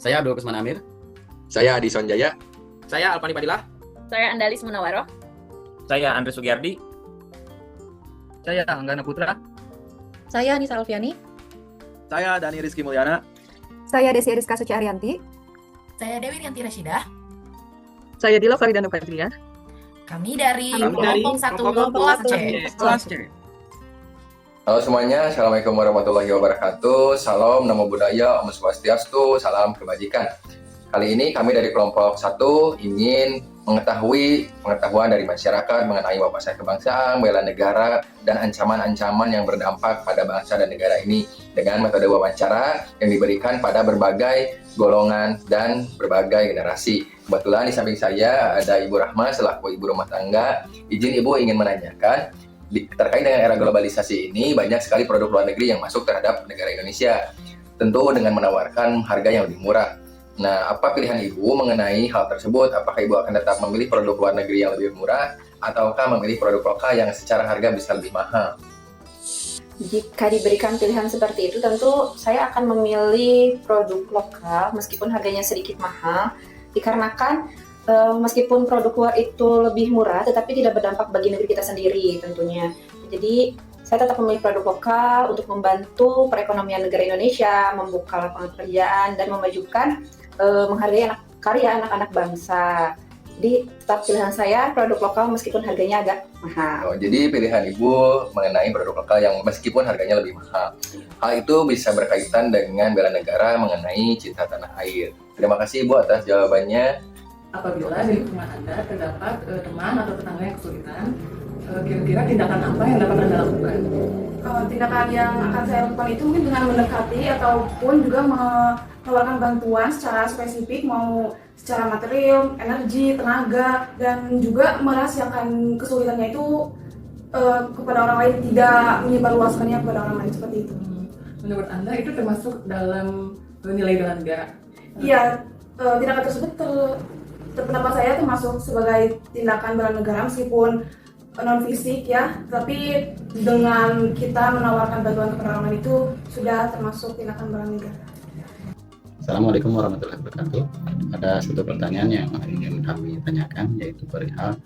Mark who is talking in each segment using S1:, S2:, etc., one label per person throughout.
S1: Saya Abdul Kusman Amir.
S2: Saya Adison Jaya.
S3: Saya Alpani Padilah.
S4: Saya Andalis Munawaroh.
S5: Saya Andre Sugiyardi.
S6: Saya Anggana Putra.
S7: Saya Nisa Alfiani.
S8: Saya Dani Rizky Mulyana.
S9: Saya Desi Ariska Suci Arianti.
S10: Saya Dewi Rianti Rashidah.
S11: Saya Dila Faridana Patria.
S10: Kami dari kelompok 1 kelas C.
S3: Kelas C.
S2: Halo semuanya, Assalamualaikum warahmatullahi wabarakatuh. Salam, namo buddhaya, Om Swastiastu, salam kebajikan. Kali ini kami dari kelompok 1 ingin mengetahui pengetahuan dari masyarakat mengenai wawasan kebangsaan, bela negara, dan ancaman-ancaman yang berdampak pada bangsa dan negara ini dengan metode wawancara yang diberikan pada berbagai golongan dan berbagai generasi. Kebetulan di samping saya ada Ibu Rahma selaku ibu rumah tangga. Izin Ibu ingin menanyakan, terkait dengan era globalisasi ini banyak sekali produk luar negeri yang masuk terhadap negara Indonesia, tentu dengan menawarkan harga yang lebih murah. Nah, apa pilihan Ibu mengenai hal tersebut? Apakah Ibu akan tetap memilih produk luar negeri yang lebih murah, ataukah memilih produk lokal yang secara harga bisa lebih mahal?
S7: Jika diberikan pilihan seperti itu, tentu saya akan memilih produk lokal meskipun harganya sedikit mahal, dikarenakan meskipun produk luar itu lebih murah, tetapi tidak berdampak bagi negeri kita sendiri tentunya. Jadi saya tetap memilih produk lokal untuk membantu perekonomian negara Indonesia, membuka lapangan pekerjaan, dan memajukan menghargai karya anak-anak bangsa. Jadi tetap pilihan saya produk lokal meskipun harganya agak mahal.
S2: Oh, jadi pilihan Ibu mengenai produk lokal yang meskipun harganya lebih mahal. Hal itu bisa berkaitan dengan bela negara mengenai cinta tanah air. Terima kasih Ibu atas jawabannya.
S12: Apabila di lingkungan Anda terdapat teman atau tetangga yang kesulitan, kira-kira tindakan apa yang dapat Anda lakukan?
S13: Tindakan yang akan saya lakukan itu mungkin dengan mendekati ataupun juga menawarkan bantuan secara spesifik, mau secara material, energi, tenaga, dan juga merahasiakan kesulitannya itu kepada orang lain, tidak menyebarluaskannya kepada orang lain seperti itu.
S12: Menurut Anda itu termasuk dalam nilai bela negara?
S13: Iya, tindakan tersebut pendapat saya termasuk sebagai tindakan bela negara meskipun non fisik ya, tapi dengan kita menawarkan bantuan kepada orang lain itu sudah termasuk tindakan bela negara.
S1: Assalamualaikum warahmatullahi wabarakatuh. Ada satu pertanyaan yang ingin kami tanyakan, yaitu perihal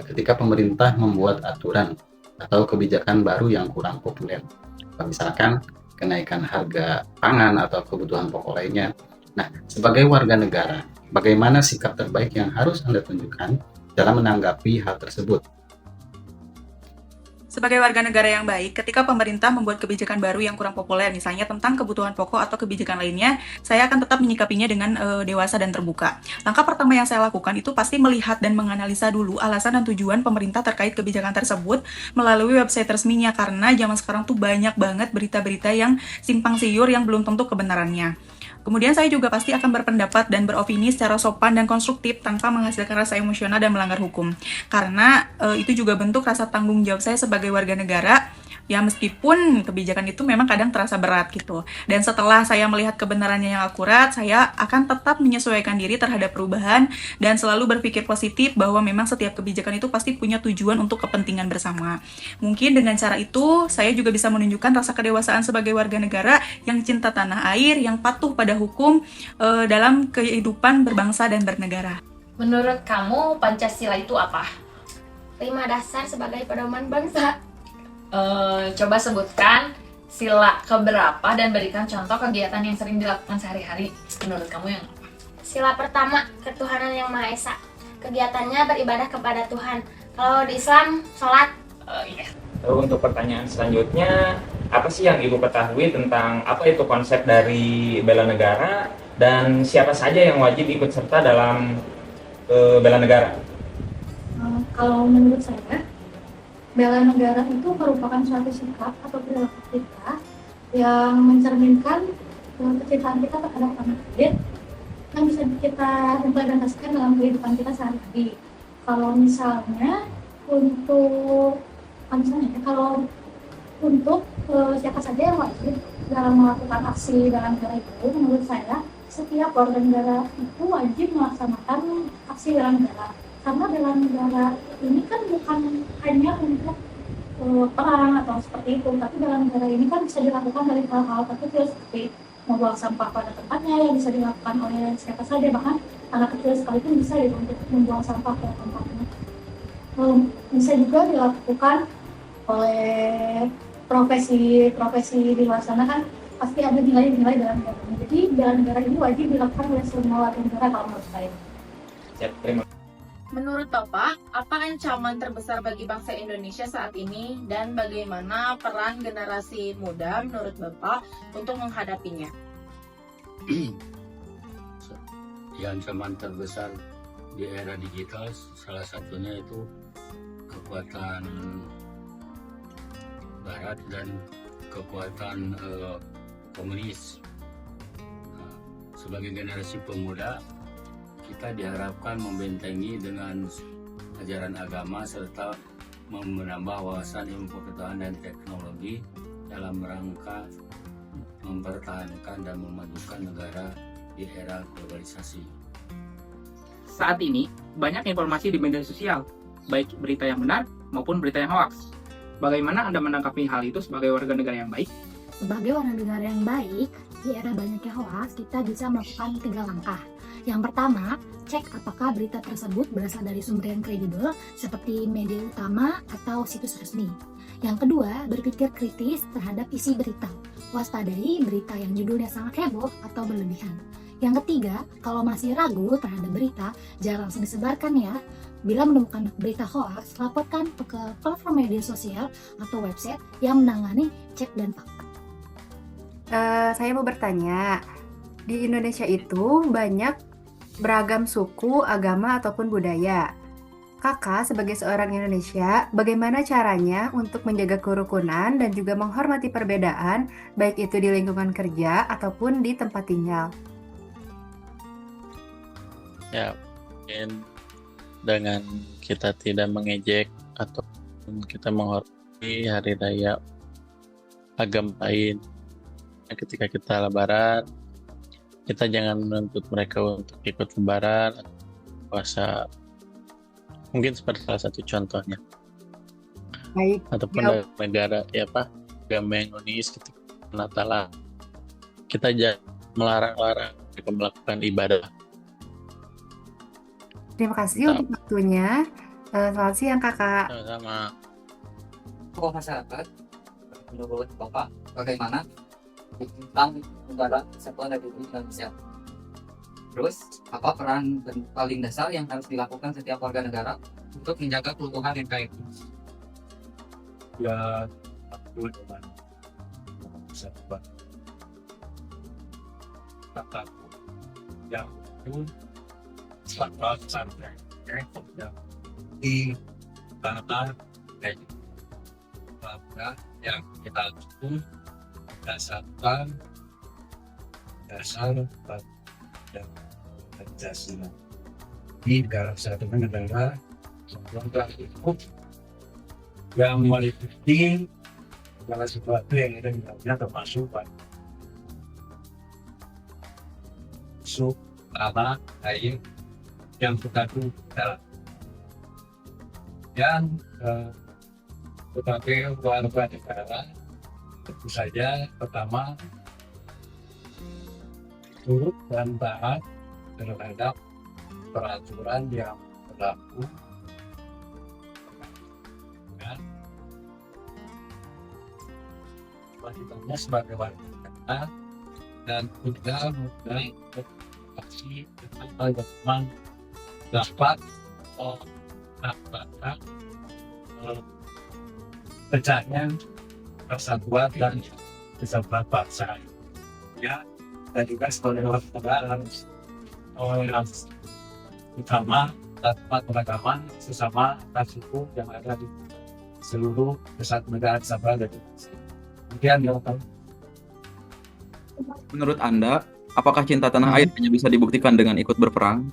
S1: ketika pemerintah membuat aturan atau kebijakan baru yang kurang populer, misalkan kenaikan harga pangan atau kebutuhan pokok lainnya. Nah, sebagai warga negara, bagaimana sikap terbaik yang harus Anda tunjukkan dalam menanggapi hal tersebut?
S14: Sebagai warga negara yang baik, ketika pemerintah membuat kebijakan baru yang kurang populer, misalnya tentang kebutuhan pokok atau kebijakan lainnya, saya akan tetap menyikapinya dengan dewasa dan terbuka. Langkah pertama yang saya lakukan itu pasti melihat dan menganalisa dulu alasan dan tujuan pemerintah terkait kebijakan tersebut melalui website resminya, karena zaman sekarang tuh banyak banget berita-berita yang simpang siur yang belum tentu kebenarannya. Kemudian saya juga pasti akan berpendapat dan beropini secara sopan dan konstruktif tanpa menghasilkan rasa emosional dan melanggar hukum. Karena itu juga bentuk rasa tanggung jawab saya sebagai warga negara, ya meskipun kebijakan itu memang kadang terasa berat gitu. Dan setelah saya melihat kebenarannya yang akurat, saya akan tetap menyesuaikan diri terhadap perubahan dan selalu berpikir positif bahwa memang setiap kebijakan itu pasti punya tujuan untuk kepentingan bersama. Mungkin dengan cara itu, saya juga bisa menunjukkan rasa kedewasaan sebagai warga negara yang cinta tanah air, yang patuh pada hukum dalam kehidupan berbangsa dan bernegara.
S4: Menurut kamu, Pancasila itu apa?
S10: 5 dasar sebagai pedoman bangsa.
S4: Coba sebutkan sila keberapa dan berikan contoh kegiatan yang sering dilakukan sehari-hari. Menurut kamu yang apa?
S10: Sila pertama, ketuhanan yang Maha Esa. Kegiatannya beribadah kepada Tuhan. Kalau di Islam, sholat.
S4: Iya.
S5: Untuk pertanyaan selanjutnya, apa sih yang Ibu ketahui tentang apa itu konsep dari bela negara dan siapa saja yang wajib ikut serta dalam bela negara?
S13: Kalau menurut saya, bela negara itu merupakan suatu sikap atau perilaku kita yang mencerminkan kecintaan kita terhadap tanah air yang bisa kita implementasikan dalam kehidupan kita sehari-hari. Kalau misalnya kalau untuk siapa saja yang wajib dalam melakukan aksi bela negara itu, menurut saya setiap warga negara itu wajib melaksanakan aksi bela negara. Karena bela negara ini kan bukan hanya untuk perang atau seperti itu, tapi bela negara ini kan bisa dilakukan dari hal-hal terkecil seperti
S15: membuang sampah pada tempatnya yang bisa dilakukan oleh siapa saja, bahkan anak kecil sekalipun bisa ya untuk membuang sampah pada tempatnya. Bisa juga dilakukan oleh profesi di luar sana kan pasti ada nilai-nilai bela negaranya. Jadi bela negara ini wajib dilakukan oleh semua warga negara kalau menurut saya.
S5: Siap, terima.
S16: Menurut Bapak, apa ancaman terbesar bagi bangsa Indonesia saat ini dan bagaimana peran generasi muda menurut Bapak untuk menghadapinya?
S17: Ya, ancaman terbesar di era digital salah satunya itu kekuatan Barat dan kekuatan komunis. Sebagai generasi pemuda, kita diharapkan membentengi dengan ajaran agama serta menambah wawasan ilmu pengetahuan dan teknologi dalam rangka mempertahankan dan memajukan negara di era globalisasi.
S3: Saat ini, banyak informasi di media sosial, baik berita yang benar maupun berita yang hoaks. Bagaimana Anda menanggapi hal itu sebagai warga negara yang baik?
S15: Sebagai warga negara yang baik, di era banyaknya hoaks, kita bisa melakukan 3 langkah. Yang pertama, cek apakah berita tersebut berasal dari sumber yang kredibel seperti media utama atau situs resmi. Yang kedua, berpikir kritis terhadap isi berita. Waspadai berita yang judulnya sangat heboh atau berlebihan. Yang ketiga, kalau masih ragu terhadap berita, jangan langsung disebarkan ya. Bila menemukan berita hoaks, laporkan ke platform media sosial atau website yang menangani cek dan fakta.
S9: Saya mau bertanya, di Indonesia itu banyak beragam suku, agama, ataupun budaya. Kakak sebagai seorang Indonesia, bagaimana caranya untuk menjaga kerukunan dan juga menghormati perbedaan, baik itu di lingkungan kerja ataupun di tempat tinggal?
S18: Ya, mungkin dengan kita tidak mengejek atau kita menghormati hari raya agama lain. Ketika kita lebaran, kita jangan menuntut mereka untuk ikut lebaran atau puasa. Mungkin seperti salah satu contohnya.
S9: Baik.
S18: Ataupun
S9: Ya.
S18: negara agama yang unis ketika Natalan, kita jangan melarang-larang mereka melakukan ibadah.
S9: Terima kasih untuk waktunya. Selamat siang Kakak.
S18: Sama-sama.
S6: Tokoh masyarakat, menurut Bapak, bagaimana tentang negara kesatuan Republik Indonesia? Terus, apa peran paling dasar yang harus dilakukan setiap warga negara untuk menjaga keutuhan NKRI?
S17: Ya, aku dengan kesatuan kataku yang itu sepakat sampai yang di tanah dan warga yang kita dukung berdasarkan dasar dan Pancasila. Di negara kesatuan negara hukum yang meliputi segala sesuatu yang ada di dalamnya termasuk masuk tanah air yang kita dalam dan sebagai warga negara tentu saja pertama turut dan taat terhadap peraturan yang berlaku wajibannya sebagai warga negara dan juga mulai berinteraksi dengan teman dapat mengatakan pecahnya persatuan dan kesatuan bangsa ya, dan juga sebagai warga negara harus toleransi utama dapat beragaman sesama antar suku yang ada di seluruh kesatuan negara kesatuan dan kemudian
S3: Menurut Anda, apakah cinta tanah air hanya bisa dibuktikan dengan ikut berperang?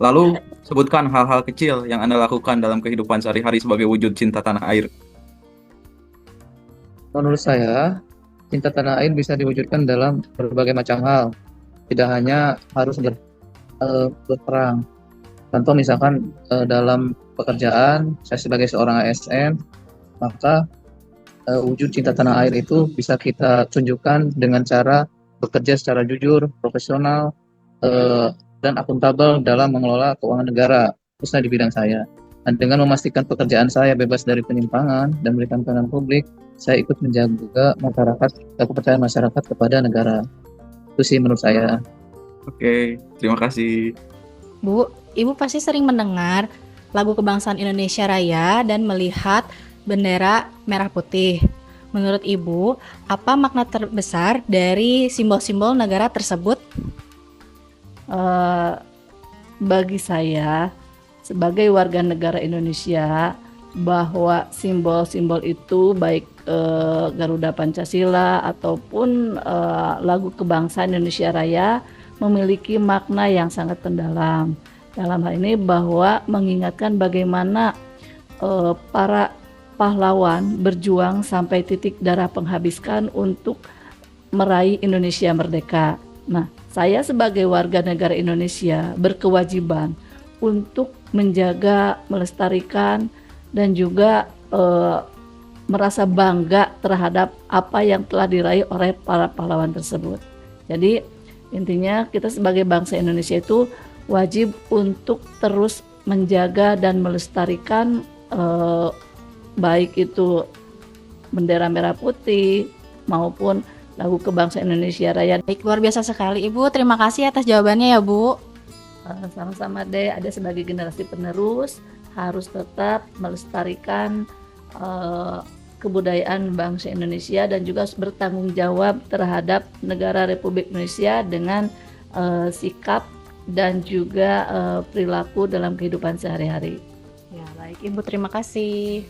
S3: Lalu, sebutkan hal-hal kecil yang Anda lakukan dalam kehidupan sehari-hari sebagai wujud cinta tanah air.
S6: Menurut saya, cinta tanah air bisa diwujudkan dalam berbagai macam hal. Tidak hanya harus berperang. Contoh misalkan dalam pekerjaan, saya sebagai seorang ASN, maka wujud cinta tanah air itu bisa kita tunjukkan dengan cara bekerja secara jujur, profesional, dan akuntabel dalam mengelola keuangan negara, khususnya di bidang saya. Dan dengan memastikan pekerjaan saya bebas dari penyimpangan dan memberikan pelayanan publik, saya ikut menjaga kepercayaan masyarakat kepada negara. Itu sih menurut saya.
S3: Oke, terima kasih.
S19: Bu, Ibu pasti sering mendengar lagu kebangsaan Indonesia Raya dan melihat bendera merah putih. Menurut Ibu, apa makna terbesar dari simbol-simbol negara tersebut?
S20: Bagi saya, sebagai warga negara Indonesia, bahwa simbol-simbol itu baik Garuda Pancasila ataupun lagu kebangsaan Indonesia Raya memiliki makna yang sangat mendalam. Dalam hal ini bahwa mengingatkan bagaimana para pahlawan berjuang sampai titik darah penghabiskan untuk meraih Indonesia merdeka. Nah, saya sebagai warga negara Indonesia berkewajiban untuk menjaga, melestarikan, dan juga merasa bangga terhadap apa yang telah diraih oleh para pahlawan tersebut. Jadi intinya kita sebagai bangsa Indonesia itu wajib untuk terus menjaga dan melestarikan baik itu bendera merah putih maupun lagu kebangsaan Indonesia Raya.
S19: Baik, luar biasa sekali Ibu. Terima kasih atas jawabannya ya Bu.
S20: Sama-sama deh, ada sebagai generasi penerus harus tetap melestarikan kebudayaan bangsa Indonesia dan juga bertanggung jawab terhadap negara Republik Indonesia dengan sikap dan juga perilaku dalam kehidupan sehari-hari.
S19: Ya, baik Ibu, terima kasih.